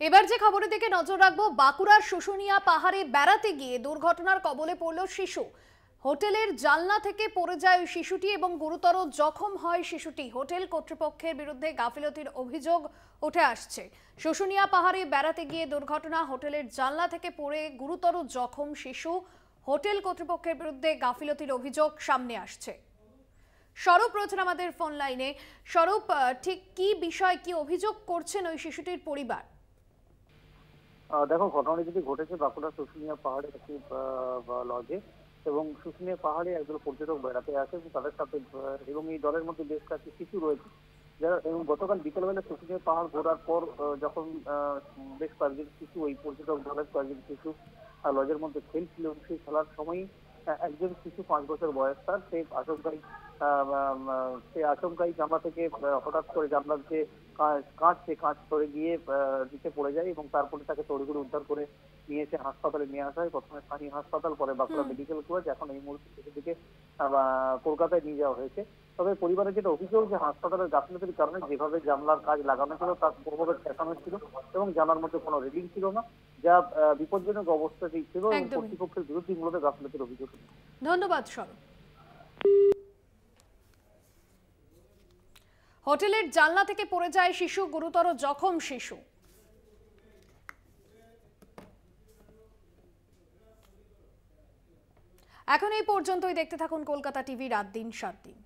এবার যে খবরের দিকে নজর রাখবো, বাঁকুড়ার শুশুনিয়া পাহাড়ে বেড়াতে গিয়ে দুর্ঘটনার কবলে পড়ল শিশু। হোটেলের জানলা থেকে পড়ে যায় ওই শিশুটি এবং গুরুতর জখম হয় শিশুটি। হোটেল কর্তৃপক্ষের বিরুদ্ধে গাফিলতির অভিযোগ উঠে আসছে। শুশুনিয়া পাহাড়ে বেড়াতে গিয়ে দুর্ঘটনা, হোটেলের জানলা থেকে পড়ে গুরুতর জখম শিশু। হোটেল কর্তৃপক্ষের বিরুদ্ধে গাফিলতির অভিযোগ সামনে আসছে। স্বরূপ রয়েছেন আমাদের ফোন লাইনে। স্বরূপ, ঠিক কি বিষয়, কি অভিযোগ করছেন ওই শিশুটির পরিবার? দেখো, ঘটনাটি যদি ঘটেছে বাঁকুড়া শুশুনিয়া পাহাড়ে একটি লজে, এবং শুশুনিয়া পাহাড়ে একজন পর্যটক বেড়াতে আসে এবং তাদের সাথে এবং এই দলের মধ্যে বেশ কয়েকটি শিশু রয়েছে যারা, এবং গতকাল বিকেলবেলা শুশুনিয়া পাহাড় ঘোরার পর যখন বেশ কয়েকজন শিশু, ওই পর্যটক দলের কয়েকজন শিশু লজের মধ্যে খেলছিল, এবং সেই খেলার সময়ই একজন শিশু 5 বছর বয়স তার, সে আচমকাই জানলা থেকে হঠাৎ করে জানলার যে কাঁচ পড়ে গিয়ে নিচে পড়ে যায়, এবং তারপরে তাকে তড়িঘড়ি উদ্ধার করে নিয়ে এসে হাসপাতালে নিয়ে আসা হয়। প্রথমে স্থানীয় হাসপাতাল, পরে বাঁকুড়া মেডিকেল কলেজ, এখন এই মুহূর্তে শিশুটিকে কলকাতায় নিয়ে যাওয়া হয়েছে। তবে পরিবারের যেটা অভিযোগ, যে হাসপাতালের গাফিলতির কারণে যেভাবে জানলার কাজ লাগানো ছিল তার পুরোভাবে ঠেকানো ছিল, এবং জানলার মধ্যে কোনো রেলিং ছিল না, যা বিপজ্জনক অবস্থাতেই ছিল, এবং একদমই। কর্তৃপক্ষের বিরুদ্ধে মূলত গাফিলতির অভিযোগ। ধন্যবাদ স্বরূপ। হোটেলের জানলা থেকে পড়ে যায় শিশু, গুরুতর জখম শিশু। এখন এই পর্যন্তই। দেখতে থাকুন কলকাতা টিভি, রাত দিন 7 দিন।